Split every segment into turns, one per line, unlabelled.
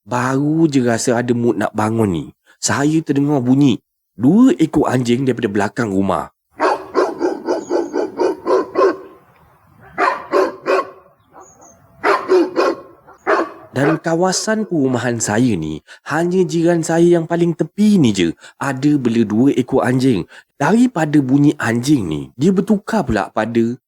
Baru je rasa ada mood nak bangun ni, saya terdengar bunyi 2 ekor anjing daripada belakang rumah. Dan kawasan perumahan saya ni, hanya jiran saya yang paling tepi ni je ada bela 2 ekor anjing. Daripada bunyi anjing ni, dia bertukar pula pada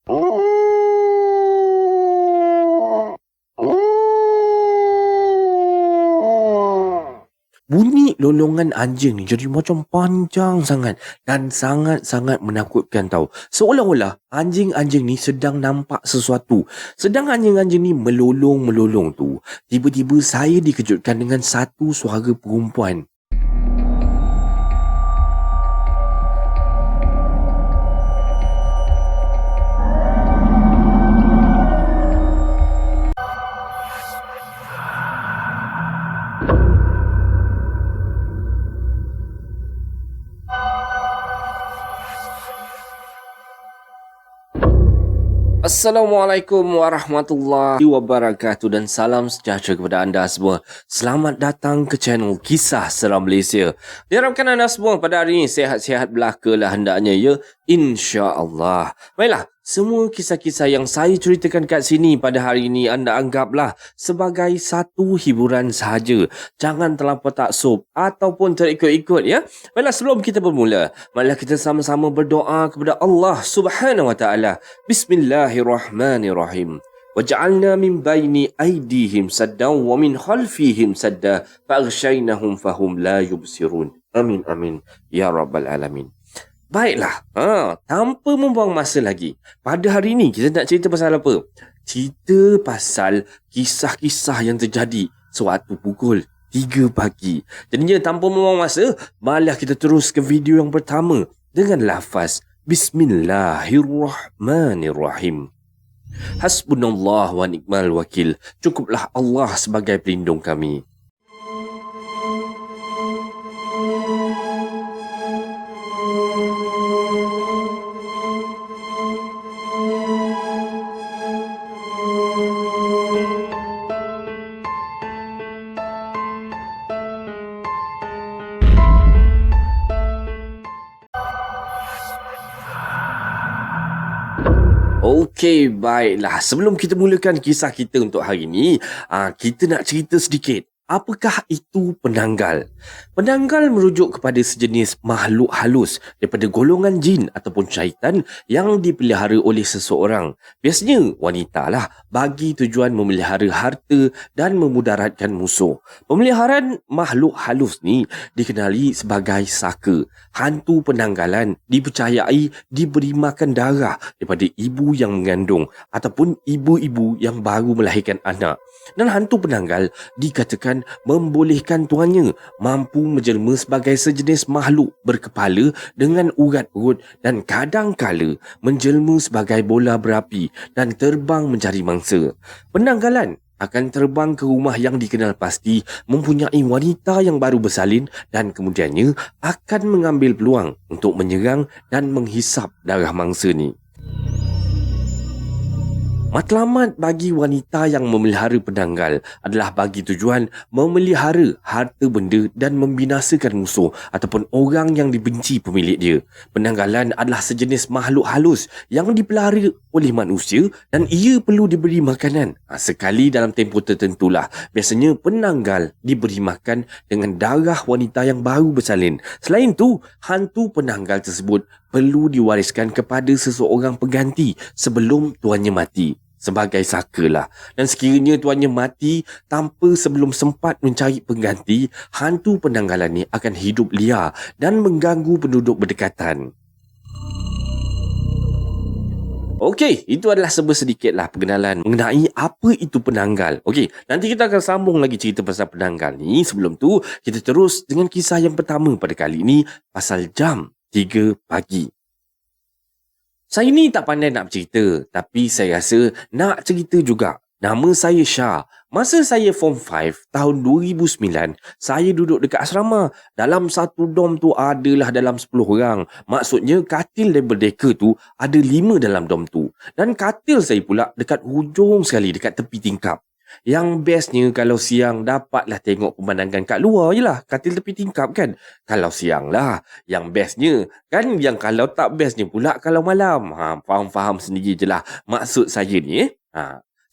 bunyi lolongan anjing ni jadi macam panjang sangat dan sangat-sangat menakutkan tau. Seolah-olah anjing-anjing ni sedang nampak sesuatu. Sedang anjing-anjing ni melolong-melolong tu, tiba-tiba saya dikejutkan dengan satu suara perempuan. Assalamualaikum warahmatullahi wabarakatuh dan salam sejahtera kepada anda semua. Selamat datang ke channel Kisah Seram Malaysia. Diharapkan anda semua pada hari ini sihat-sihat belaka lah hendaknya ya, insya-Allah. Baiklah, semua kisah-kisah yang saya ceritakan kat sini pada hari ini anda anggaplah sebagai satu hiburan sahaja. Jangan terlampau taksub ataupun terikut-ikut ya. Baiklah, sebelum kita bermula, marilah kita sama-sama berdoa kepada Allah Subhanahu Wa Taala. Bismillahirrahmanirrahim. Waj'alna min baini aydihim saddan wa min khalfihim sadda fa'aghshaynahum fahum la yubsirun. Amin amin ya rabbal alamin. Baiklah, tanpa membuang masa lagi, pada hari ini kita nak cerita pasal apa? Cerita pasal kisah-kisah yang terjadi sewaktu pukul 3 pagi. Jadinya tanpa membuang masa, marilah kita terus ke video yang pertama dengan lafaz Bismillahirrahmanirrahim. Hasbunallah wa ni'mal wakil. Cukuplah Allah sebagai pelindung kami. Okey, baiklah. Sebelum kita mulakan kisah kita untuk hari ini, kita nak cerita sedikit. Apakah itu penanggal? Penanggal merujuk kepada sejenis makhluk halus daripada golongan jin ataupun syaitan yang dipelihara oleh seseorang. Biasanya wanita lah, bagi tujuan memelihara harta dan memudaratkan musuh. Pemeliharaan makhluk halus ni dikenali sebagai saka. Hantu penanggalan dipercayai diberi makan darah daripada ibu yang mengandung ataupun ibu-ibu yang baru melahirkan anak. Dan hantu penanggal dikatakan membolehkan tuannya mampu menjelma sebagai sejenis makhluk berkepala dengan urat perut dan kadang-kala menjelma sebagai bola berapi dan terbang mencari mangsa. Penanggalan akan terbang ke rumah yang dikenal pasti mempunyai wanita yang baru bersalin dan kemudiannya akan mengambil peluang untuk menyerang dan menghisap darah mangsa ni. Matlamat bagi wanita yang memelihara penanggal adalah bagi tujuan memelihara harta benda dan membinasakan musuh ataupun orang yang dibenci pemilik dia. Penanggalan adalah sejenis makhluk halus yang dipelihara oleh manusia dan ia perlu diberi makanan sekali dalam tempoh tertentulah. Biasanya penanggal diberi makan dengan darah wanita yang baru bersalin. Selain tu, hantu penanggal tersebut perlu diwariskan kepada seseorang pengganti sebelum tuannya mati. Sebagai saka lah. Dan sekiranya tuannya mati tanpa sebelum sempat mencari pengganti, hantu penanggalan ni akan hidup liar dan mengganggu penduduk berdekatan. Okey, itu adalah sedikitlah perkenalan mengenai apa itu penanggal. Okey, nanti kita akan sambung lagi cerita pasal penanggal ni. Sebelum tu, kita terus dengan kisah yang pertama pada kali ini pasal jam 3 pagi. Saya ni tak pandai nak bercerita, tapi saya rasa nak cerita juga. Nama saya Syah. Masa saya Form 5 tahun 2009, saya duduk dekat asrama. Dalam satu dom tu adalah dalam 10 orang. Maksudnya katil double decker tu ada 5 dalam dom tu. Dan katil saya pula dekat hujung sekali, dekat tepi tingkap. Yang bestnya kalau siang dapatlah tengok pemandangan kat luar je lah. Katil tepi tingkap kan. Kalau siang lah. Yang bestnya kan. Yang kalau tak bestnya pula kalau malam. Faham-faham sendiri je lah maksud saya ni.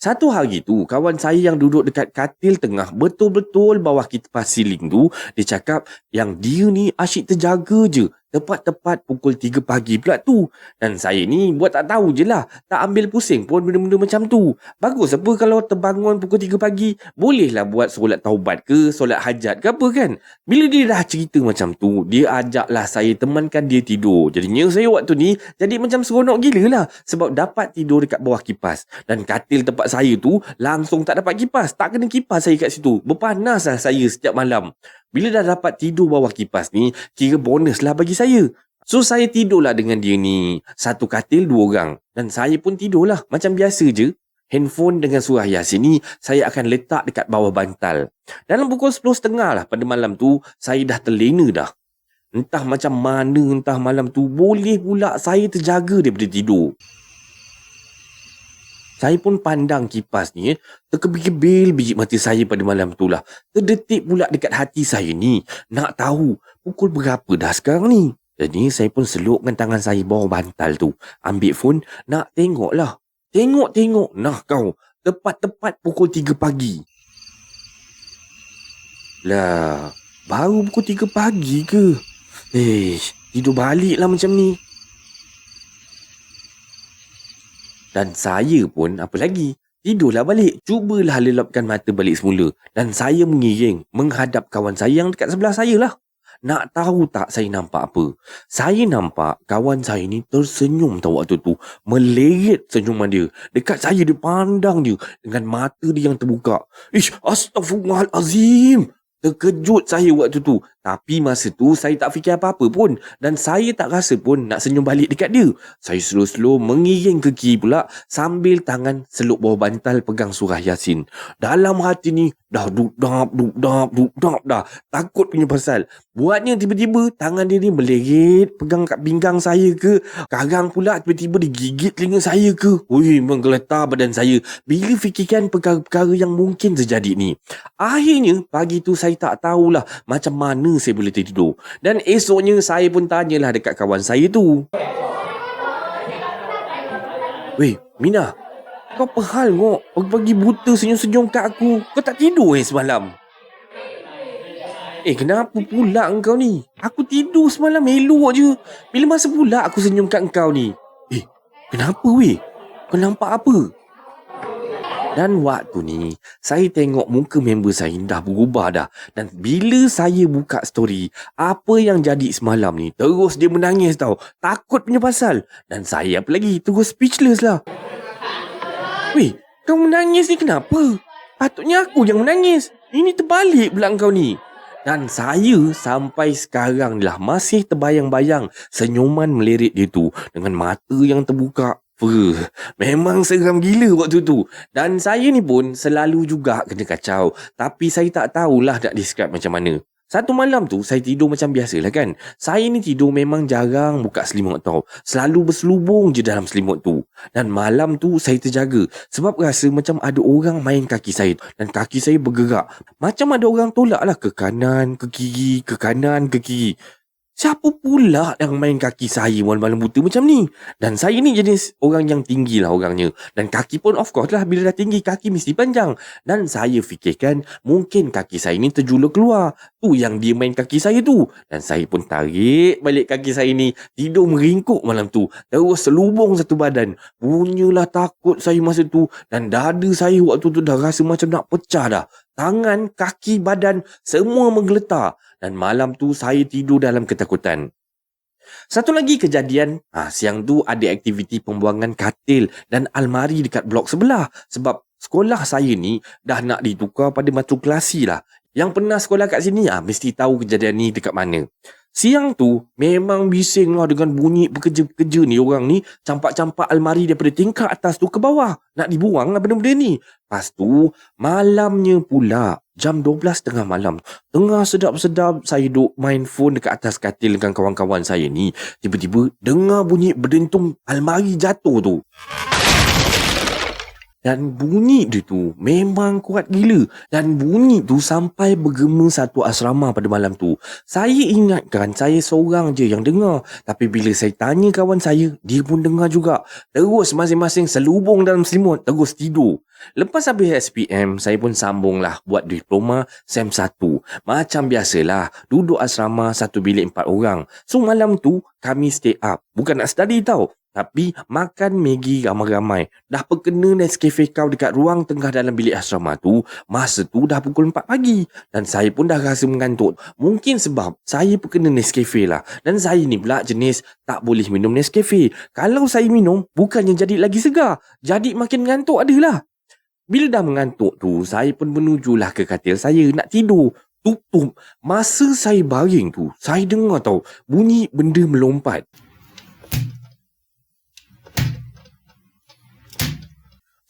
Satu hari tu, kawan saya yang duduk dekat katil tengah betul-betul bawah kipas siling tu, dia cakap yang dia ni asyik terjaga je. Tepat-tepat pukul 3 pagi pula tu. Dan saya ni buat tak tahu je lah. Tak ambil pusing pun benda-benda macam tu. Bagus apa kalau terbangun pukul 3 pagi. Bolehlah buat solat taubat ke, solat hajat ke apa kan. Bila dia dah cerita macam tu, dia ajaklah saya temankan dia tidur. Jadinya saya waktu ni jadi macam seronok gila lah. Sebab dapat tidur dekat bawah kipas. Dan katil tempat saya tu langsung tak dapat kipas. Tak kena kipas saya kat situ. Berpanas lah saya setiap malam. Bila dah dapat tidur bawah kipas ni, kira bonus lah bagi saya. So, saya tidurlah dengan dia ni. Satu katil 2 orang. Dan saya pun tidurlah. Macam biasa je. Handphone dengan surah Yasin ni, saya akan letak dekat bawah bantal. Dalam pukul 10.30 lah pada malam tu, saya dah terlena dah. Entah macam mana, entah malam tu, boleh pula saya terjaga daripada tidur. Saya pun pandang kipas ni, terkebil-kebil biji mata saya pada malam tu lah. Terdetik pula dekat hati saya ni. Nak tahu pukul berapa dah sekarang ni. Jadi saya pun selupkan tangan saya bawah bantal tu. Ambil phone, nak tengok lah. Tengok-tengok, nah kau. Tepat-tepat pukul 3 pagi. Lah, baru pukul 3 pagi ke? Tidur balik lah macam ni. Dan saya pun, apa lagi? Tidurlah balik. Cubalah lelapkan mata balik semula. Dan saya mengiring menghadap kawan saya yang dekat sebelah saya lah. Nak tahu tak saya nampak apa? Saya nampak kawan saya ni tersenyum tahu waktu tu. Meleret senyuman dia. Dekat saya dia pandang dia dengan mata dia yang terbuka. Astaghfirullahalazim. Terkejut saya waktu tu. Tapi masa tu saya tak fikir apa-apa pun. Dan saya tak rasa pun nak senyum balik dekat dia. Saya slow-slow mengiring ke kiri pula. Sambil tangan selup bawah bantal pegang surah Yasin. Dalam hati ni dah duk-dap dah. Takut punya pasal. Buatnya tiba-tiba tangan dia ni meleret. Pegang kat pinggang saya ke. Karang pula tiba-tiba digigit telinga saya ke. Menggeletar badan saya. Bila fikirkan perkara-perkara yang mungkin terjadi ni. Akhirnya pagi tu saya tak tahulah macam mana saya boleh tertidur. Dan esoknya saya pun tanyalah dekat kawan saya tu. Weh, Mina, kau apa hal ngok? Pagi-pagi buta senyum-senyum kat aku. Kau tak tidur semalam? Kenapa pula engkau ni? Aku tidur semalam elok je. Bila masa pula aku senyum kat engkau ni? Kenapa weh? Kau nampak apa? Dan waktu ni, saya tengok muka member saya dah berubah dah. Dan bila saya buka story, apa yang jadi semalam ni, terus dia menangis tau. Takut punya pasal. Dan saya apa lagi, terus speechless lah. Weh, kau menangis ni kenapa? Patutnya aku yang menangis. Ini terbalik pula kau ni. Dan saya sampai sekarang lah masih terbayang-bayang senyuman melirik dia tu dengan mata yang terbuka. Memang seram gila waktu tu. Dan saya ni pun selalu juga kena kacau. Tapi saya tak tahulah nak describe macam mana. Satu malam tu saya tidur macam biasa lah kan. Saya ni tidur memang jarang buka selimut tau. Selalu berselubung je dalam selimut tu. Dan malam tu saya terjaga. Sebab rasa macam ada orang main kaki saya. Dan kaki saya bergerak. Macam ada orang tolak lah ke kanan, ke kiri, ke kanan, ke kiri. Siapa pula yang main kaki saya malam-malam buta macam ni? Dan saya ni jenis orang yang tinggi lah orangnya. Dan kaki pun of course lah, bila dah tinggi kaki mesti panjang. Dan saya fikirkan mungkin kaki saya ni terjulur keluar. Tu yang dia main kaki saya tu. Dan saya pun tarik balik kaki saya ni. Tidur meringkuk malam tu. Terus selubung satu badan. Punyalah takut saya masa tu. Dan dada saya waktu tu dah rasa macam nak pecah dah. Tangan, kaki, badan semua menggeletar. Dan malam tu saya tidur dalam ketakutan. Satu lagi kejadian, siang tu ada aktiviti pembuangan katil dan almari dekat blok sebelah. Sebab sekolah saya ni dah nak ditukar pada matrikulasi lah. Yang pernah sekolah kat sini mesti tahu kejadian ni dekat mana. Siang tu memang bising lah dengan bunyi pekerja-pekerja ni. Orang ni campak-campak almari daripada tingkat atas tu ke bawah. Nak dibuang lah benda-benda ni. Lepas tu malamnya pula jam 12.30 malam. Tengah sedap-sedap saya duduk main phone dekat atas katil dengan kawan-kawan saya ni. Tiba-tiba dengar bunyi berdentum almari jatuh tu. Dan bunyi dia tu memang kuat gila. Dan bunyi tu sampai bergema satu asrama pada malam tu. Saya ingatkan saya seorang je yang dengar. Tapi bila saya tanya kawan saya, dia pun dengar juga. Terus masing-masing selubung dalam selimut, terus tidur. Lepas habis SPM, saya pun sambunglah buat diploma SEM 1. Macam biasalah, duduk asrama satu bilik 4 orang. So malam tu, kami stay up. Bukan nak study tau. Tapi makan Maggi ramai-ramai. Dah perkena Nescafe kau dekat ruang tengah dalam bilik asrama tu. Masa tu dah pukul 4 pagi. Dan saya pun dah rasa mengantuk. Mungkin sebab saya perkena Nescafe lah. Dan saya ni pula jenis tak boleh minum Nescafe. Kalau saya minum, bukannya jadi lagi segar. Jadi makin mengantuk adalah. Bila dah mengantuk tu, saya pun menujulah ke katil saya nak tidur. Tutup. Masa saya baring tu, saya dengar tau bunyi benda melompat.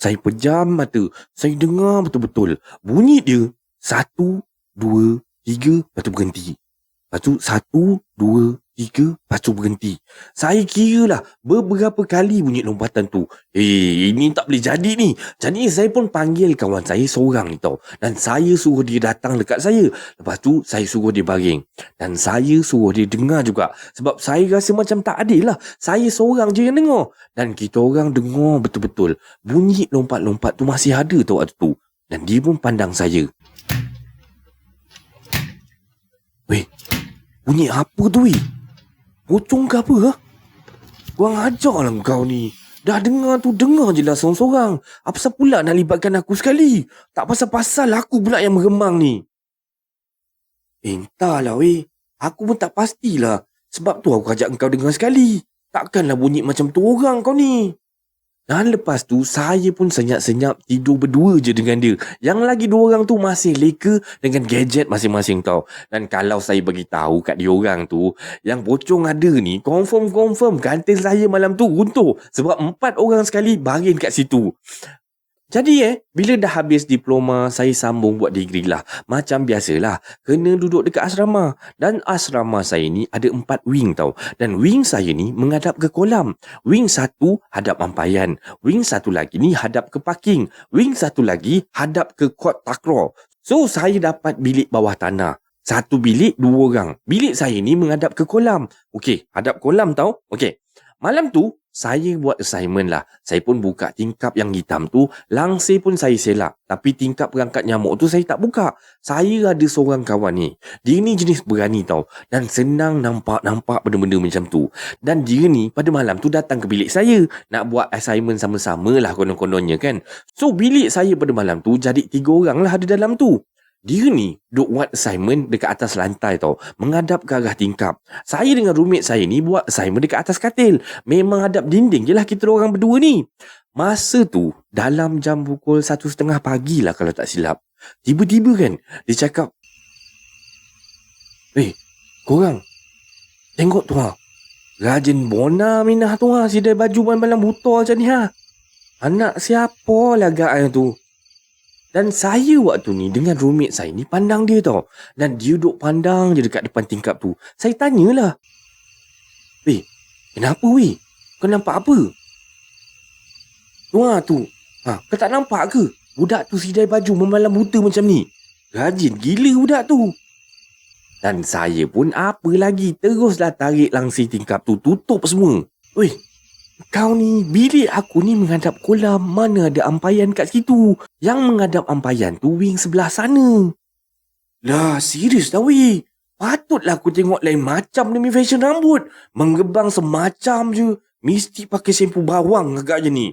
Saya pejam mata. Saya dengar betul-betul. Bunyi dia 1, 2, 3, lepas tu berhenti. Lepas tu 1, 2, 3, lepas tu berhenti. Saya kira lah beberapa kali bunyi lompatan tu. Ini tak boleh jadi ni. Jadi saya pun panggil kawan saya seorang ni tau. Dan saya suruh dia datang dekat saya. Lepas tu saya suruh dia baring. Dan saya suruh dia dengar juga. Sebab saya rasa macam tak adil lah. Saya seorang je yang dengar. Dan kita orang dengar betul-betul. Bunyi lompat-lompat tu masih ada tau waktu tu. Dan dia pun pandang saya. Weh, bunyi apa tu weh? Pocong ke apa ha? Kurang ajar lah kau ni. Dah dengar tu dengar je lah sorang-sorang. Apa pasal pula nak libatkan aku sekali? Tak pasal-pasal aku pula yang meremang ni. Entahlah weh. Aku pun tak pastilah. Sebab tu aku ajak kau dengar sekali. Takkanlah bunyi macam tu orang kau ni. Dan lepas tu saya pun senyap-senyap tidur berdua je dengan dia. Yang lagi dua orang tu masih leka dengan gadget masing-masing tau. Dan kalau saya bagi tahu kat dia orang tu yang pocong ada ni, confirm katil saya malam tu runtuh. Sebab 4 orang sekali baring kat situ. Jadi bila dah habis diploma, saya sambung buat degree lah. Macam biasalah, kena duduk dekat asrama. Dan asrama saya ni ada 4 wing tau. Dan wing saya ni menghadap ke kolam. Wing satu hadap ampayan. Wing satu lagi ni hadap ke parking. Wing satu lagi hadap ke court takraw. So, saya dapat bilik bawah tanah. Satu bilik 2 orang. Bilik saya ni menghadap ke kolam. Okey, hadap kolam tau. Okey. Malam tu, saya buat assignment lah. Saya pun buka tingkap yang hitam tu. Langsir pun saya selak. Tapi tingkap perangkat nyamuk tu saya tak buka. Saya ada seorang kawan ni. Dia ni jenis berani tau. Dan senang nampak benda-benda macam tu. Dan dia ni pada malam tu datang ke bilik saya. Nak buat assignment sama-sama lah konon-kononnya kan. So bilik saya pada malam tu jadi 3 orang lah ada dalam tu. Dia ni duk buat assignment dekat atas lantai tau. Menghadap ke arah tingkap. Saya dengan roommate saya ni buat assignment dekat atas katil. Memang hadap dinding je lah kita orang berdua ni. Masa tu, dalam jam pukul 1:30 pagi lah kalau tak silap. Tiba-tiba kan, dia cakap, korang, tengok tu ha. Rajin bona minah tu ha. Sidai baju malam buta macam ni ha. Anak siapa lah agak tu. Dan saya waktu ni dengan roommate saya ni pandang dia tau. Dan dia duduk pandang je dekat depan tingkap tu. Saya tanyalah. Kenapa weh? Kau nampak apa? Wah tu. Kau tak nampak ke? Budak tu sidai baju memalam buta macam ni. Rajin gila budak tu. Dan saya pun apa lagi. Teruslah tarik langsir tingkap tu. Tutup semua. Kau ni, bilik aku ni menghadap kolam. Mana ada ampayan kat situ. Yang menghadap ampayan tu wing sebelah sana. Lah, serius dah weh. Patutlah aku tengok lain macam demi fashion rambut. Menggebang semacam je. Mesti pakai sempu bawang agaknya ni.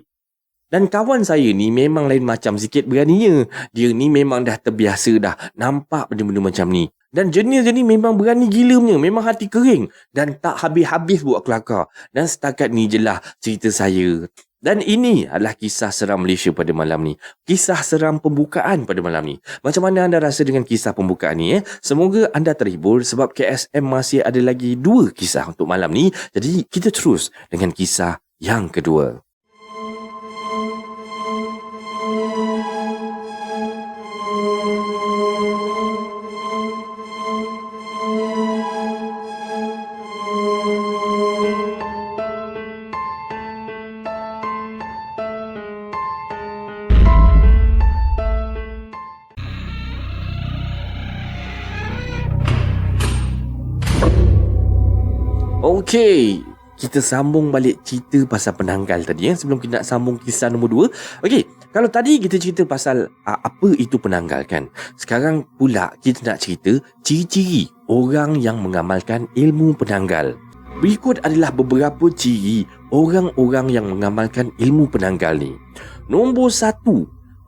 Dan kawan saya ni memang lain macam sikit beraninya. Dia ni memang dah terbiasa dah nampak benda-benda macam ni. Dan jenis dia ni memang berani gila punya. Memang hati kering. Dan tak habis-habis buat kelakar. Dan setakat ni je lah cerita saya. Dan ini adalah kisah seram Malaysia pada malam ni. Kisah seram pembukaan pada malam ni. Macam mana anda rasa dengan kisah pembukaan ni? Semoga anda terhibur sebab KSM masih ada lagi 2 kisah untuk malam ni. Jadi kita terus dengan kisah yang kedua. Okey, kita sambung balik cerita pasal penanggal tadi sebelum kita nak sambung kisah nombor 2. Okey, kalau tadi kita cerita pasal apa itu penanggal kan. Sekarang pula kita nak cerita ciri-ciri orang yang mengamalkan ilmu penanggal. Berikut adalah beberapa ciri orang-orang yang mengamalkan ilmu penanggal ni. Nombor 1,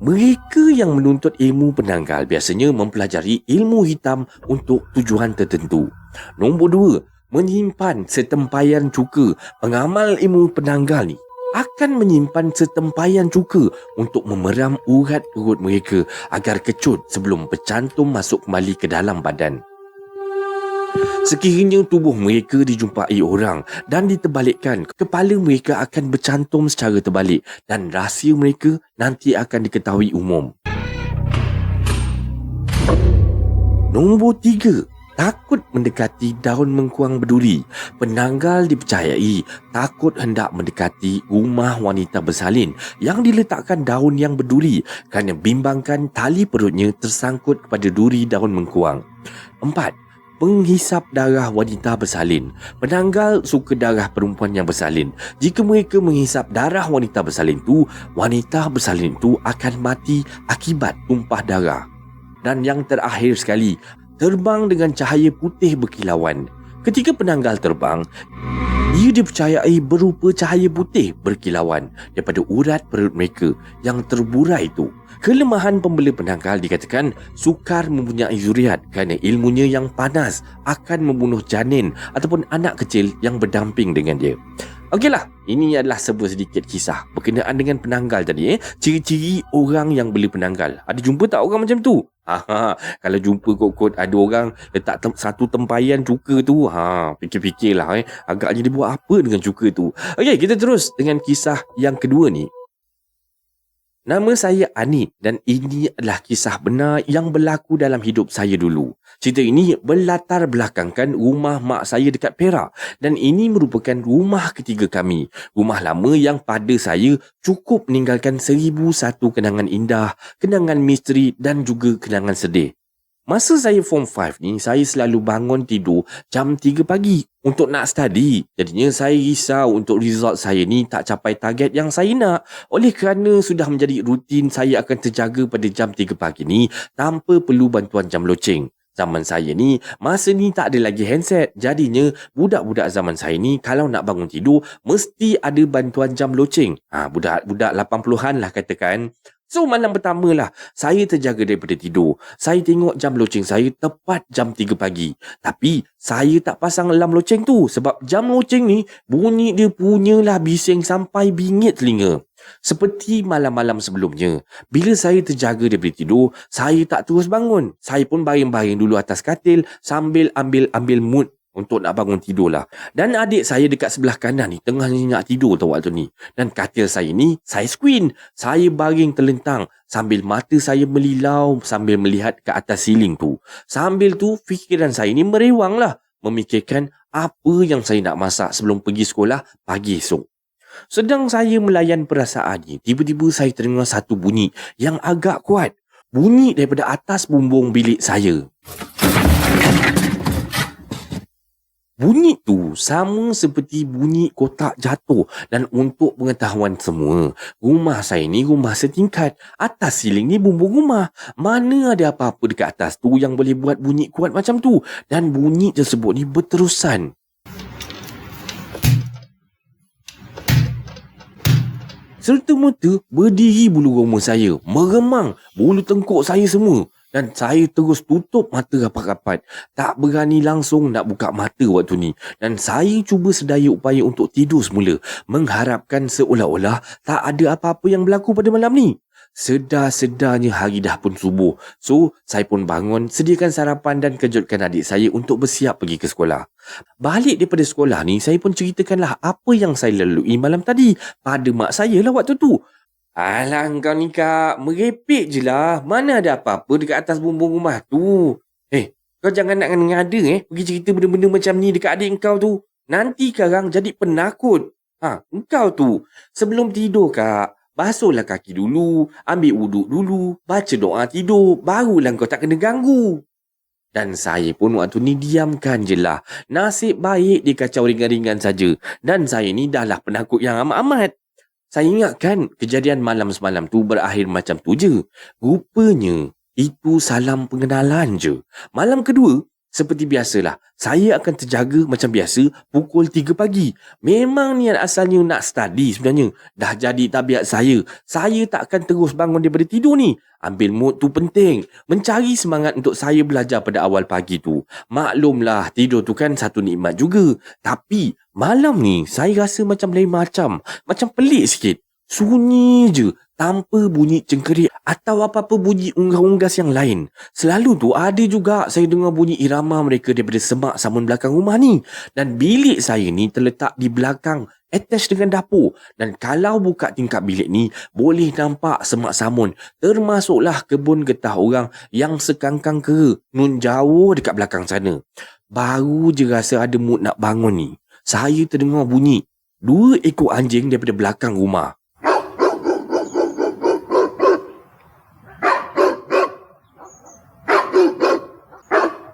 mereka yang menuntut ilmu penanggal biasanya mempelajari ilmu hitam untuk tujuan tertentu. Nombor 2, menyimpan setempayan cuka. Pengamal ilmu penanggal ni akan menyimpan setempayan cuka untuk memeram urat perut mereka agar kecut sebelum bercantum masuk kembali ke dalam badan. Sekiranya tubuh mereka dijumpai orang dan diterbalikkan, kepala mereka akan bercantum secara terbalik dan rahsia mereka nanti akan diketahui umum. Nombor 3, takut mendekati daun mengkuang berduri. Penanggal dipercayai takut hendak mendekati rumah wanita bersalin yang diletakkan daun yang berduri kerana bimbangkan tali perutnya tersangkut kepada duri daun mengkuang. 4, penghisap darah wanita bersalin. Penanggal suka darah perempuan yang bersalin. Jika mereka menghisap darah wanita bersalin tu akan mati akibat tumpah darah. Dan yang terakhir sekali, terbang dengan cahaya putih berkilauan. Ketika penanggal terbang, ia dipercayai berupa cahaya putih berkilauan daripada urat perut mereka yang terburai itu. Kelemahan pembela penanggal dikatakan sukar mempunyai zuriat kerana ilmunya yang panas akan membunuh janin ataupun anak kecil yang berdamping dengan dia. Okeylah, ini adalah sebuah sedikit kisah berkenaan dengan penanggal tadi. Ciri-ciri orang yang bela penanggal. Ada jumpa tak orang macam tu? Kalau jumpa kot-kot ada orang letak satu tempayan cuka tu, fikir-fikirlah agaknya dia buat apa dengan cuka tu. Okey, kita terus dengan kisah yang kedua ni. Nama saya Anit dan ini adalah kisah benar yang berlaku dalam hidup saya dulu. Cerita ini berlatar belakangkan rumah mak saya dekat Perak dan ini merupakan rumah ketiga kami. Rumah lama yang pada saya cukup meninggalkan 1001 kenangan indah, kenangan misteri dan juga kenangan sedih. Masa saya form 5 ni, saya selalu bangun tidur jam 3 pagi untuk nak study. Jadinya saya risau untuk result saya ni tak capai target yang saya nak. Oleh kerana sudah menjadi rutin saya akan terjaga pada jam 3 pagi ni tanpa perlu bantuan jam loceng. Zaman saya ni, masa ni tak ada lagi handset. Jadinya, budak-budak zaman saya ni kalau nak bangun tidur, mesti ada bantuan jam loceng. Budak-budak 80-an lah katakan. So, malam pertama lah, saya terjaga daripada tidur. Saya tengok jam loceng saya tepat jam 3 pagi. Tapi, saya tak pasang alarm loceng tu. Sebab jam loceng ni, bunyi dia punyalah bising sampai bingit telinga. Seperti malam-malam sebelumnya, bila saya terjaga daripada tidur, saya tak terus bangun. Saya pun baring-baring dulu atas katil sambil ambil mood untuk nak bangun tidur lah. Dan adik saya dekat sebelah kanan ni tengah nyenyak tidur tau waktu ni. Dan katil saya ni, saya screen. Saya baring terlentang sambil mata saya melilau sambil melihat ke atas siling tu. Sambil tu, fikiran saya ni merewang lah. Memikirkan apa yang saya nak masak sebelum pergi sekolah pagi esok. Sedang saya melayan perasaan ni, tiba-tiba saya terdengar satu bunyi yang agak kuat. Bunyi daripada atas bumbung bilik saya. Bunyi tu sama seperti bunyi kotak jatuh. Dan untuk pengetahuan semua, rumah saya ni rumah setingkat. Atas siling ni bumbung rumah. Mana ada apa-apa dekat atas tu yang boleh buat bunyi kuat macam tu. Dan bunyi tersebut ni berterusan. Serta-merta berdiri bulu roma saya, meremang bulu tengkuk saya semua. Dan saya terus tutup mata rapat-rapat. Tak berani langsung nak buka mata waktu ni. Dan saya cuba sedaya upaya untuk tidur semula. Mengharapkan seolah-olah tak ada apa-apa yang berlaku pada malam ni. Sedar-sedarnya hari dah pun subuh. So, saya pun bangun, sediakan sarapan dan kejutkan adik saya untuk bersiap pergi ke sekolah. Balik daripada sekolah ni, saya pun ceritakanlah apa yang saya lalui malam tadi pada mak saya lah waktu tu. Alah kau ni kak, merepek je lah. Mana ada apa-apa dekat atas bumbung rumah tu. Kau jangan nak ngada pergi cerita benda-benda macam ni dekat adik kau tu. Nanti sekarang jadi penakut. Engkau tu, sebelum tidur kak, basuhlah kaki dulu, ambil wuduk dulu, baca doa tidur, barulah kau tak kena ganggu. Dan saya pun waktu ni diamkan je lah. Nasib baik dia kacau ringan-ringan saja. Dan saya ni dah lah penakut yang amat-amat. Saya ingatkan kejadian malam semalam tu berakhir macam tu je. Rupanya itu salam pengenalan je. Malam kedua, seperti biasalah, saya akan terjaga macam biasa pukul 3 pagi. Memang niat asalnya nak study sebenarnya. Dah jadi tabiat saya. Saya tak akan terus bangun daripada tidur ni. Ambil mood tu penting. Mencari semangat untuk saya belajar pada awal pagi tu. Maklumlah, tidur tu kan satu nikmat juga. Tapi malam ni saya rasa macam lain macam. Macam pelik sikit. Sunyi je tanpa bunyi cengkerik atau apa-apa bunyi unggas-unggas yang lain. Selalu tu ada juga saya dengar bunyi irama mereka daripada semak samun belakang rumah ni. Dan bilik saya ni terletak di belakang, attach dengan dapur. Dan kalau buka tingkap bilik ni, boleh nampak semak samun. Termasuklah kebun getah orang yang sekangkang kera nun jauh dekat belakang sana. Baru je rasa ada mood nak bangun ni, saya terdengar bunyi 2 ekor anjing daripada belakang rumah.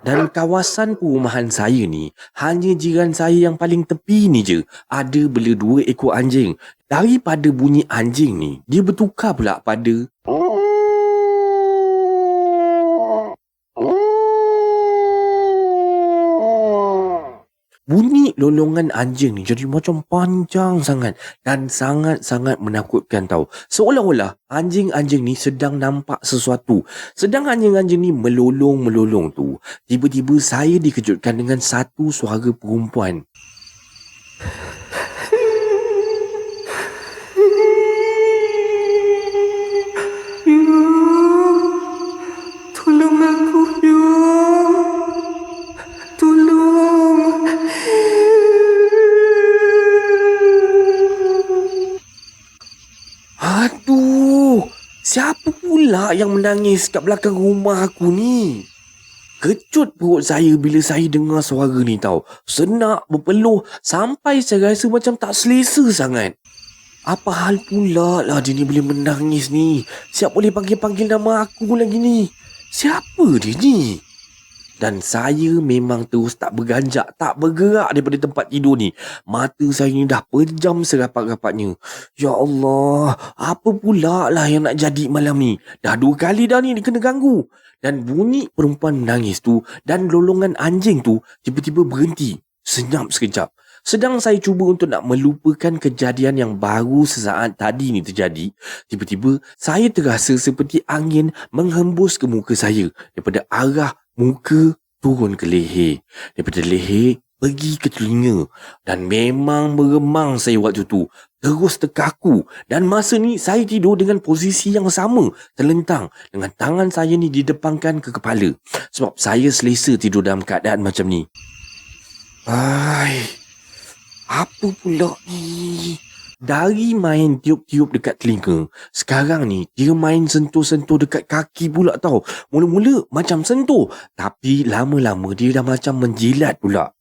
Dan kawasan perumahan saya ni, hanya jiran saya yang paling tepi ni je ada bela 2 ekor anjing. Daripada bunyi anjing ni, dia bertukar pula pada bunyi lolongan anjing ni jadi macam panjang sangat dan sangat-sangat menakutkan tau. Seolah-olah anjing-anjing ni sedang nampak sesuatu. Sedang anjing-anjing ni melolong-melolong tu, tiba-tiba saya dikejutkan dengan satu suara perempuan. Tolong aku, tolong. Aduh, siapa pula yang menangis kat belakang rumah aku ni? Kecut perut saya bila saya dengar suara ni tau. Senak, berpeluh, sampai saya rasa macam tak selesa sangat. Apa hal pula lah dia ni boleh menangis ni? Siap boleh panggil-panggil nama aku lagi ni? Siapa dia ni? Dan saya memang terus tak berganjak, tak bergerak daripada tempat tidur ni. Mata saya ni dah pejam serapat-rapatnya. Ya Allah, apa pula lah yang nak jadi malam ni? Dah 2 kali dah ni kena ganggu. Dan bunyi perempuan menangis tu dan lolongan anjing tu tiba-tiba berhenti. Senyap sekejap. Sedang saya cuba untuk nak melupakan kejadian yang baru sesaat tadi ni terjadi, tiba-tiba saya terasa seperti angin menghembus ke muka saya daripada arah muka turun ke leher. Daripada leher pergi ke telinga. Dan memang meremang saya waktu tu. Terus terkaku. Dan masa ni saya tidur dengan posisi yang sama. Terlentang. Dengan tangan saya ni didepangkan ke kepala. Sebab saya selesa tidur dalam keadaan macam ni. Apa pula ni? Dari main tiup-tiup dekat telinga, sekarang ni dia main sentuh-sentuh dekat kaki pula tau. Mula-mula macam sentuh, tapi lama-lama dia dah macam menjilat pula.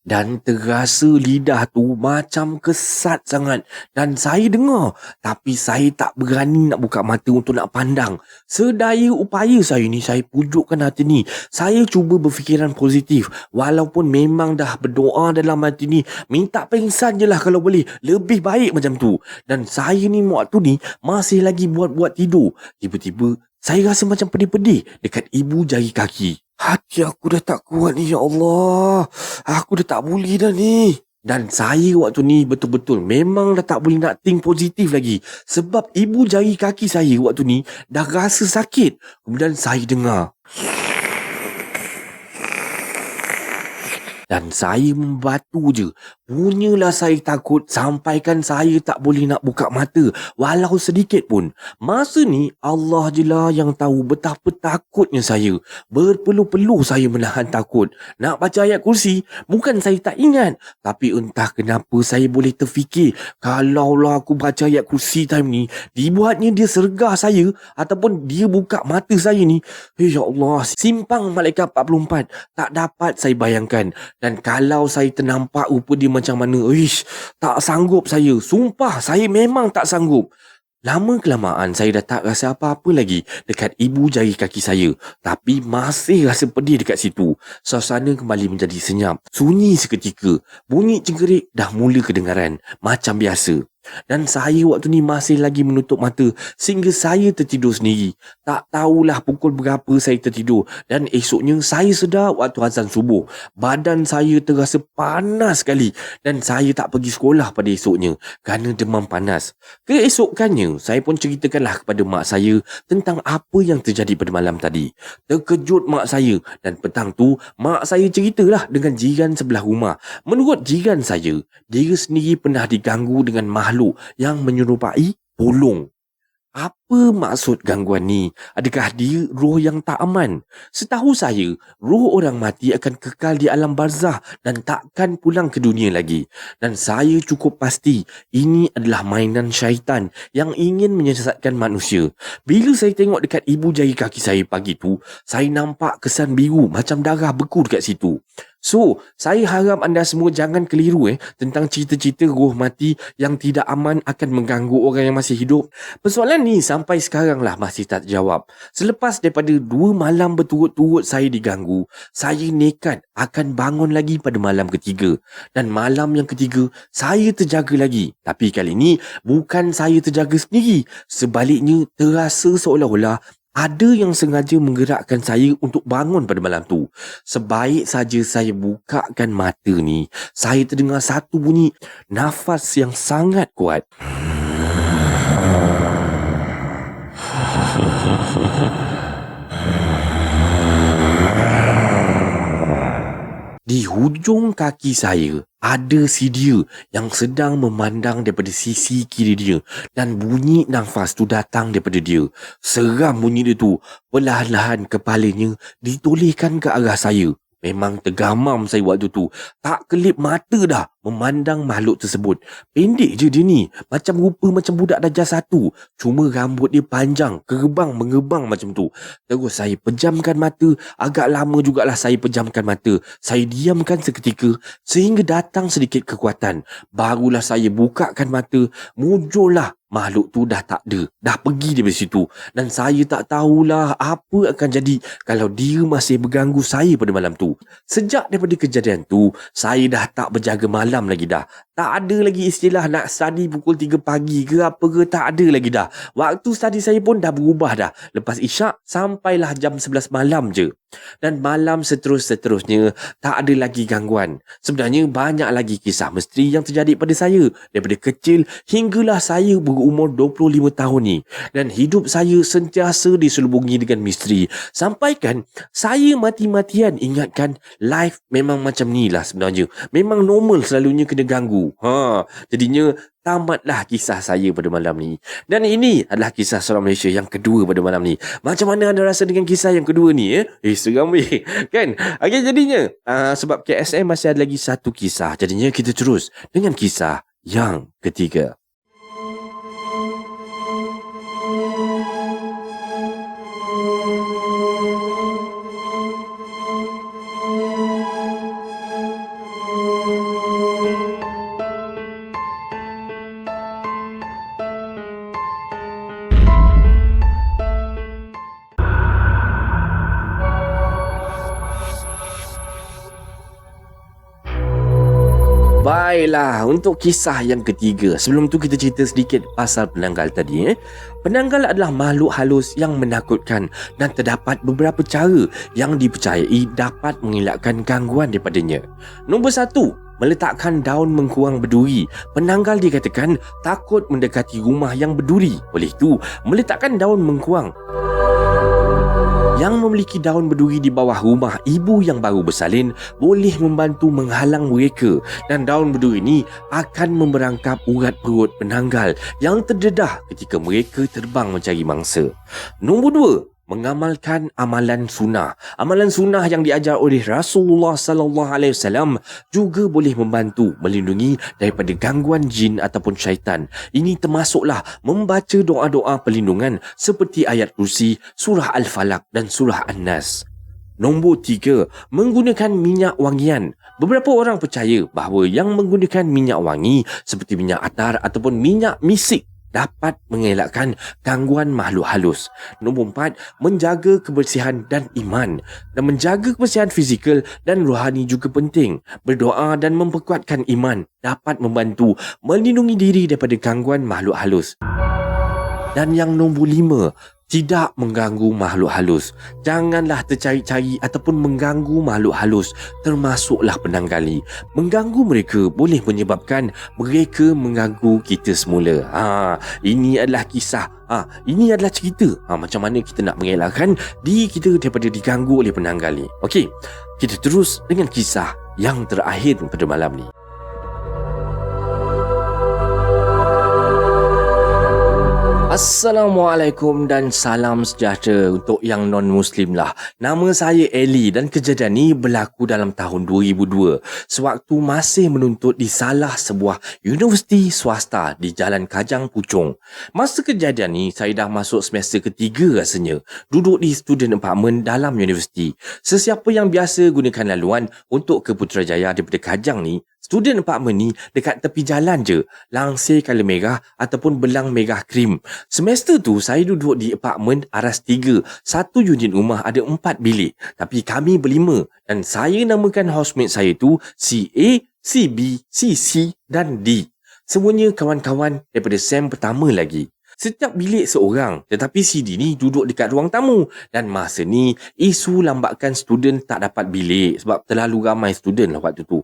Dan terasa lidah tu macam kesat sangat. Dan saya dengar, tapi saya tak berani nak buka mata untuk nak pandang. Sedaya upaya saya ni, saya pujukkan hati ni. Saya cuba berfikiran positif. Walaupun memang dah berdoa dalam hati ni, minta pengsan je lah kalau boleh. Lebih baik macam tu. Dan saya ni waktu ni masih lagi buat-buat tidur. Tiba-tiba saya rasa macam pedih-pedih dekat ibu jari kaki. Hati aku dah tak kuat ni, ya Allah. Aku dah tak boleh dah ni. Dan saya waktu ni betul-betul memang dah tak boleh nak think positif lagi. Sebab ibu jari kaki saya waktu ni dah rasa sakit. Kemudian saya dengar. Dan saya membatu je. Punyalah saya takut sampaikan saya tak boleh nak buka mata. Walau sedikit pun. Masa ni Allah je lah yang tahu betapa takutnya saya. Berpeluh-peluh saya menahan takut. Nak baca ayat kursi, bukan saya tak ingat. Tapi entah kenapa saya boleh terfikir. Kalaulah aku baca ayat kursi time ni, dibuatnya dia sergah saya. Ataupun dia buka mata saya ni. Ya Allah, simpang malaikat 44. Tak dapat saya bayangkan. Dan kalau saya ternampak rupa dia macam mana, tak sanggup saya. Sumpah, saya memang tak sanggup. Lama-kelamaan saya dah tak rasa apa-apa lagi dekat ibu jari kaki saya. Tapi masih rasa pedih dekat situ. Suasana kembali menjadi senyap. Sunyi seketika. Bunyi cengkerik dah mula kedengaran. Macam biasa. Dan saya waktu ni masih lagi menutup mata sehingga saya tertidur sendiri. Tak tahulah pukul berapa saya tertidur. Dan esoknya saya sedar waktu azan subuh. Badan saya terasa panas sekali. Dan saya tak pergi sekolah pada esoknya kerana demam panas. Keesokannya, saya pun ceritakanlah kepada mak saya tentang apa yang terjadi pada malam tadi. Terkejut mak saya dan petang tu, mak saya ceritalah dengan jiran sebelah rumah. Menurut jiran saya, dia sendiri pernah diganggu dengan makhluk yang menyerupai polong. Apa maksud gangguan ni? Adakah dia roh yang tak aman? Setahu saya, roh orang mati akan kekal di alam barzah dan takkan pulang ke dunia lagi. Dan saya cukup pasti ini adalah mainan syaitan yang ingin menyesatkan manusia. Bila saya tengok dekat ibu jari kaki saya pagi tu, saya nampak kesan biru macam darah beku dekat situ. So, saya harap anda semua jangan keliru tentang cerita-cerita roh mati yang tidak aman akan mengganggu orang yang masih hidup. Persoalan ni sampai sekarang lah masih tak terjawab. Selepas daripada 2 malam berturut-turut saya diganggu, saya nekat akan bangun lagi pada malam ketiga. Dan malam yang ketiga, saya terjaga lagi. Tapi kali ni, bukan saya terjaga sendiri. Sebaliknya, terasa seolah-olah ada yang sengaja menggerakkan saya untuk bangun pada malam tu. Sebaik saja saya bukakan mata ni, saya terdengar satu bunyi nafas yang sangat kuat. Di hujung kaki saya, ada si dia yang sedang memandang daripada sisi kiri dia. Dan bunyi nafas tu datang daripada dia. Seram bunyi dia tu. Perlahan-lahan kepalanya ditolehkan ke arah saya. Memang tergamam saya waktu tu. Tak kelip mata dah memandang makhluk tersebut. Pendek je dia ni. Macam rupa macam budak darjah 1. Cuma rambut dia panjang, mengebang macam tu. Terus saya pejamkan mata. Agak lama jugalah saya pejamkan mata. Saya diamkan seketika sehingga datang sedikit kekuatan. Barulah saya bukakan mata. Muncullah makhluk tu dah tak ada. Dah pergi daripada situ. Dan saya tak tahulah apa akan jadi kalau dia masih berganggu saya pada malam tu. Sejak daripada kejadian tu, saya dah tak berjaga malam lagi dah. Tak ada lagi istilah nak study pukul 3 pagi ke apa ke, tak ada lagi dah. Waktu study saya pun dah berubah dah. Lepas isyak sampailah jam 11 malam je. Dan malam seterusnya tak ada lagi gangguan. Sebenarnya banyak lagi kisah misteri yang terjadi pada saya daripada kecil hinggalah saya berumur 25 tahun ni. Dan hidup saya sentiasa diselubungi dengan misteri. Sampaikan saya mati-matian ingatkan life memang macam ni lah sebenarnya. Memang normal selalunya kena ganggu. Jadinya tamatlah kisah saya pada malam ni. Dan ini adalah kisah seram Malaysia yang kedua pada malam ni. Macam mana anda rasa dengan kisah yang kedua ni? Seram weh. Kan? Okay, jadinya sebab KSM masih ada lagi satu kisah. Jadinya kita terus dengan kisah yang ketiga. Baiklah, untuk kisah yang ketiga. Sebelum tu kita cerita sedikit pasal penanggal tadi. Penanggal adalah makhluk halus yang menakutkan dan terdapat beberapa cara yang dipercayai dapat mengelakkan gangguan daripadanya. Nombor 1, meletakkan daun mengkuang berduri. Penanggal dikatakan takut mendekati rumah yang berduri. Oleh itu, meletakkan daun mengkuang yang memiliki daun berduri di bawah rumah ibu yang baru bersalin boleh membantu menghalang mereka, dan daun berduri ini akan memerangkap urat perut penanggal yang terdedah ketika mereka terbang mencari mangsa. Nombor 2, mengamalkan amalan sunnah. Amalan sunnah yang diajar oleh Rasulullah sallallahu alaihi wasallam juga boleh membantu melindungi daripada gangguan jin ataupun syaitan. Ini termasuklah membaca doa-doa perlindungan seperti ayat kursi, surah Al-Falaq dan surah An-Nas. Nombor 3, menggunakan minyak wangian. Beberapa orang percaya bahawa yang menggunakan minyak wangi seperti minyak atar ataupun minyak misik dapat mengelakkan gangguan makhluk halus. Nombor 4, menjaga kebersihan dan iman. Dan menjaga kebersihan fizikal dan rohani juga penting. Berdoa dan memperkuatkan iman dapat membantu melindungi diri daripada gangguan makhluk halus. Dan yang nombor 5, tidak mengganggu makhluk halus. Janganlah tercari-cari ataupun mengganggu makhluk halus, termasuklah penanggal ni. Mengganggu mereka boleh menyebabkan mereka mengganggu kita semula. Ini adalah kisah. Ini adalah cerita macam mana kita nak mengelakkan diri kita daripada diganggu oleh penanggal ni. Okey, kita terus dengan kisah yang terakhir pada malam ni. Assalamualaikum dan salam sejahtera untuk yang non-Muslim lah. Nama saya Eli dan kejadian ni berlaku dalam tahun 2002 sewaktu masih menuntut di salah sebuah universiti swasta di Jalan Kajang Puchong. Masa kejadian ni saya dah masuk semester ketiga rasanya, duduk di student apartment dalam universiti. Sesiapa yang biasa gunakan laluan untuk ke Putrajaya daripada Kajang ni, student apartment ni dekat tepi jalan je, langsir colour merah ataupun belang merah krim. Semester tu saya duduk di apartmen aras 3. Satu unit rumah ada 4 bilik. Tapi kami berlima dan saya namakan housemate saya tu si A, si B, si C dan D. Semuanya kawan-kawan daripada sem pertama lagi. Setiap bilik seorang, tetapi si D ni duduk dekat ruang tamu. Dan masa ni isu lambakan student tak dapat bilik sebab terlalu ramai student lah waktu tu.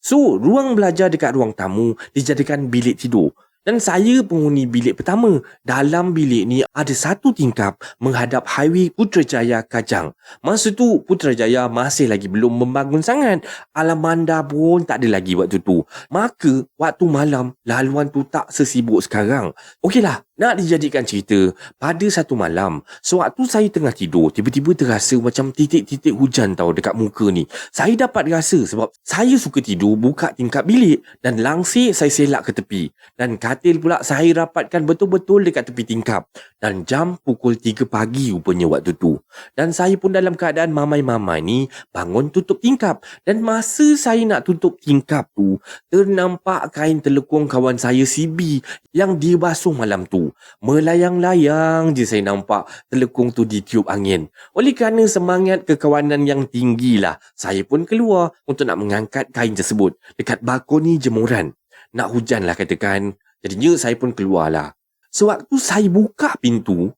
So, ruang belajar dekat ruang tamu dijadikan bilik tidur. Dan saya penghuni bilik pertama. Dalam bilik ni ada satu tingkap menghadap highway Putrajaya Kajang. Masa tu Putrajaya masih lagi belum membangun sangat. Alamanda pun tak ada lagi waktu tu. Maka waktu malam laluan tu tak sesibuk sekarang. Okeylah, nak dijadikan cerita, pada satu malam sewaktu saya tengah tidur, tiba-tiba terasa macam titik-titik hujan tau dekat muka ni. Saya dapat rasa sebab saya suka tidur buka tingkap bilik dan langsir saya selak ke tepi. Dan katil pula saya rapatkan betul-betul dekat tepi tingkap. Dan jam pukul 3 pagi rupanya waktu tu. Dan saya pun dalam keadaan mamai-mamai ni bangun tutup tingkap. Dan masa saya nak tutup tingkap tu, ternampak kain telekung kawan saya si B yang dia basuh malam tu. Melayang-layang je saya nampak telekung tu ditiup angin. Oleh kerana semangat kekawanan yang tinggi lah, saya pun keluar untuk nak mengangkat kain tersebut dekat balkoni jemuran. Nak hujan lah katakan. Jadinya saya pun keluar lah. Sewaktu saya buka pintu,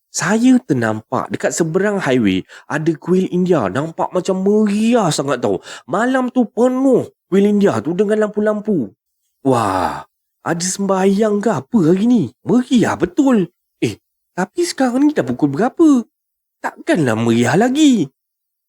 saya ternampak dekat seberang highway ada kuil India. Nampak macam meriah sangat tau. Malam tu penuh kuil India tu dengan lampu-lampu. Wah, ada sembahyang ke apa hari ni? Meriah betul. Tapi sekarang ni dah pukul berapa? Takkanlah meriah lagi.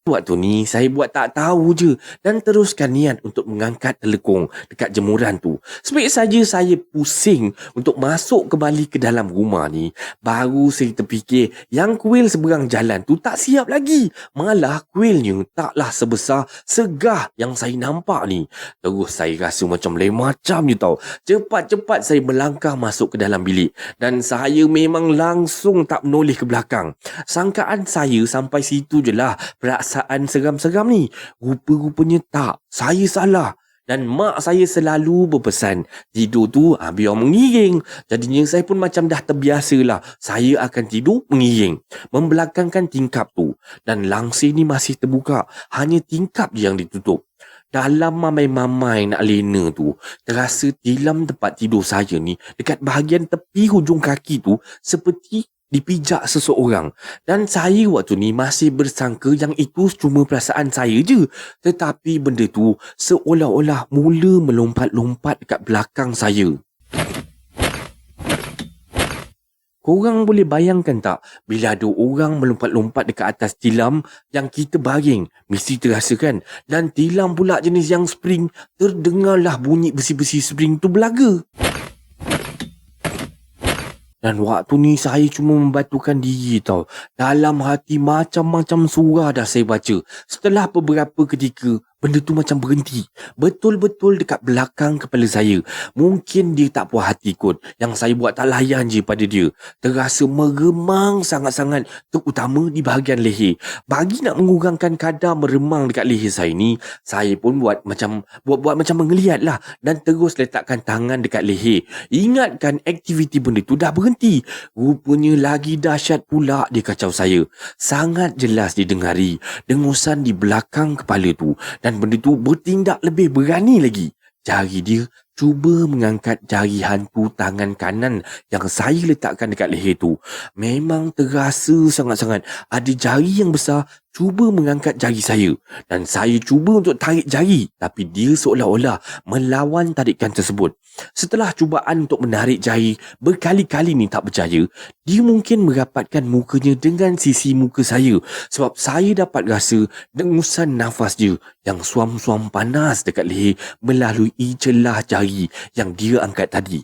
Waktu ni saya buat tak tahu je dan teruskan niat untuk mengangkat telekung dekat jemuran tu. Sebaik saja saya pusing untuk masuk kembali ke dalam rumah ni, baru saya terfikir yang kuil seberang jalan tu tak siap lagi. Malah kuilnya taklah sebesar segah yang saya nampak ni. Terus saya rasa macam lain macam je tau. Cepat-cepat saya melangkah masuk ke dalam bilik dan saya memang langsung tak menoleh ke belakang. Sangkaan saya sampai situ je lah perasaan seram-seram ni. Rupa-rupanya tak. Saya salah. Dan mak saya selalu berpesan, tidur tu biar mengiring. Jadinya saya pun macam dah terbiasa lah. Saya akan tidur mengiring, membelakangkan tingkap tu. Dan langsir ni masih terbuka. Hanya tingkap je yang ditutup. Dalam mamai-mamai nak lena tu, terasa tilam tempat tidur saya ni dekat bahagian tepi hujung kaki tu seperti dipijak seseorang. Dan saya waktu ni masih bersangka yang itu cuma perasaan saya je. Tetapi benda tu seolah-olah mula melompat-lompat dekat belakang saya. Korang boleh bayangkan tak, bila ada orang melompat-lompat dekat atas tilam yang kita baring, mesti terasa kan? Dan tilam pula jenis yang spring, terdengarlah bunyi besi-besi spring tu berlaga. Dan waktu ni saya cuma membatukan diri tau. Dalam hati macam-macam surah dah saya baca. Setelah beberapa ketika, benda tu macam berhenti. Betul-betul dekat belakang kepala saya. Mungkin dia tak puas hati kot. Yang saya buat tak layan je pada dia. Terasa meremang sangat-sangat, terutama di bahagian leher. Bagi nak mengurangkan kadar meremang dekat leher saya ni, saya pun buat macam mengeliat lah. Dan terus letakkan tangan dekat leher. Ingatkan aktiviti benda tu dah berhenti. Rupanya lagi dahsyat pula dia kacau saya. Sangat jelas didengari dengusan di belakang kepala tu. Dan benda tu bertindak lebih berani lagi. Jari dia cuba mengangkat jari hantu tangan kanan yang saya letakkan dekat leher tu. Memang terasa sangat-sangat ada jari yang besar cuba mengangkat jari saya. Dan saya cuba untuk tarik jari, tapi dia seolah-olah melawan tarikan tersebut. Setelah cubaan untuk menarik jari berkali-kali ni tak berjaya, dia mungkin merapatkan mukanya dengan sisi muka saya. Sebab saya dapat rasa dengusan nafas dia yang suam-suam panas dekat leher melalui celah jari yang dia angkat tadi.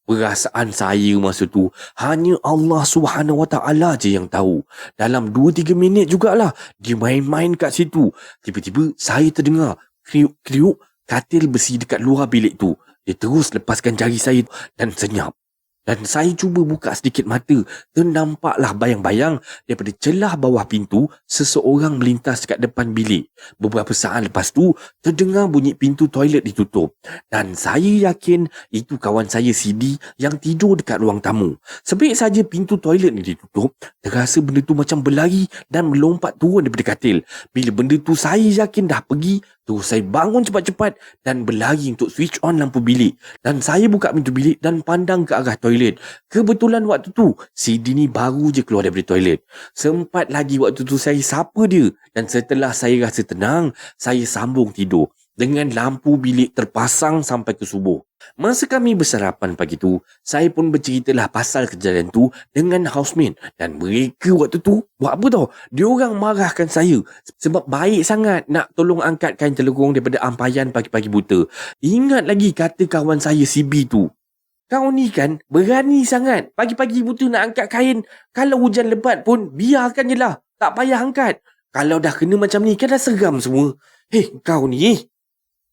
Perasaan saya masa tu hanya Allah Subhanahu Wa Taala je yang tahu. Dalam 2-3 minit jugalah dia main-main kat situ. Tiba-tiba saya terdengar kriuk-kriuk katil besi dekat luar bilik tu. Dia terus lepaskan jari saya dan senyap. Dan saya cuba buka sedikit mata. Ternampaklah bayang-bayang daripada celah bawah pintu seseorang melintas dekat depan bilik. Beberapa saat lepas tu terdengar bunyi pintu toilet ditutup. Dan saya yakin itu kawan saya CD yang tidur dekat ruang tamu. Sebab saja pintu toilet ni ditutup, terasa benda tu macam berlari dan melompat turun daripada katil. Bila benda tu saya yakin dah pergi, terus saya bangun cepat-cepat dan berlari untuk switch on lampu bilik. Dan saya buka pintu bilik dan pandang ke arah toilet. Kebetulan waktu tu CD ni baru je keluar daripada toilet. Sempat lagi waktu tu saya sapa dia. Dan setelah saya rasa tenang, saya sambung tidur dengan lampu bilik terpasang sampai ke subuh. Masa kami bersarapan pagi tu, saya pun berceritalah pasal kejadian tu dengan housemate. Dan mereka waktu tu buat apa tau? Diorang marahkan saya sebab baik sangat nak tolong angkat kain telekung daripada ampayan pagi-pagi buta. Ingat lagi kata kawan saya CB tu, kau ni kan berani sangat. Pagi-pagi buta nak angkat kain. Kalau hujan lebat pun biarkan je lah. Tak payah angkat. Kalau dah kena macam ni kan dah seram semua. Kau ni.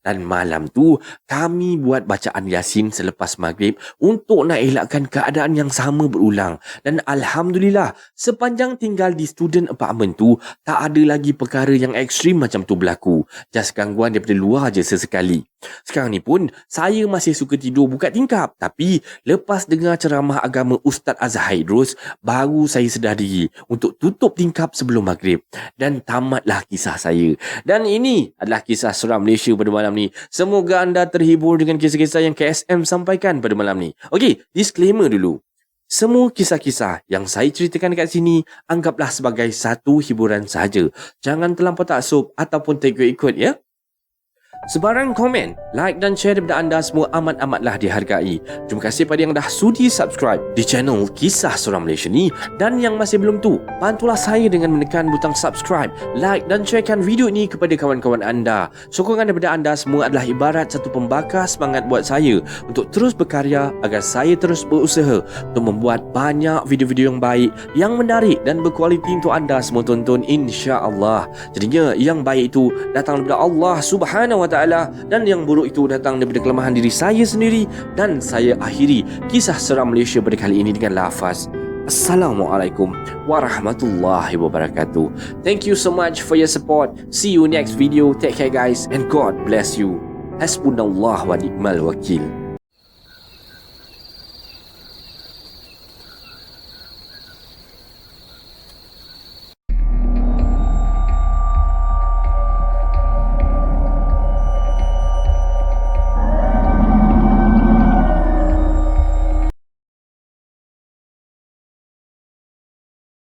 Dan malam tu kami buat bacaan Yasin selepas maghrib untuk nak elakkan keadaan yang sama berulang. Dan Alhamdulillah sepanjang tinggal di student apartment tu tak ada lagi perkara yang ekstrim macam tu berlaku. Just gangguan daripada luar je sesekali. Sekarang ni pun saya masih suka tidur buka tingkap. Tapi lepas dengar ceramah agama Ustaz Azhar Haidrus, baru saya sedar diri untuk tutup tingkap sebelum maghrib. Dan tamatlah kisah saya. Dan ini adalah kisah seram Malaysia pada malam ni. Semoga anda terhibur dengan kisah-kisah yang KSM sampaikan pada malam ni. Okey, disclaimer dulu. Semua kisah-kisah yang saya ceritakan dekat sini anggaplah sebagai satu hiburan sahaja. Jangan terlampau taksub ataupun terikut-ikut ya. Sebarang komen, like dan share daripada anda semua amat-amatlah dihargai. Terima kasih pada yang dah sudi subscribe di channel Kisah Seram Malaysia ni. Dan yang masih belum tu, bantulah saya dengan menekan butang subscribe, like dan sharekan video ini kepada kawan-kawan anda. Sokongan daripada anda semua adalah ibarat satu pembakar semangat buat saya untuk terus berkarya agar saya terus berusaha untuk membuat banyak video-video yang baik, yang menarik dan berkualiti untuk anda semua tonton, insya-Allah. Jadinya yang baik itu datang daripada Allah Subhanahu Wa Taala dan yang buruk itu datang daripada kelemahan diri saya sendiri. Dan saya akhiri kisah seram Malaysia pada kali ini dengan lafaz Assalamualaikum warahmatullahi wabarakatuh. Thank you so much for your support. See you next video. Take care guys and God bless you. Hasbunallah wa ni'mal wakil.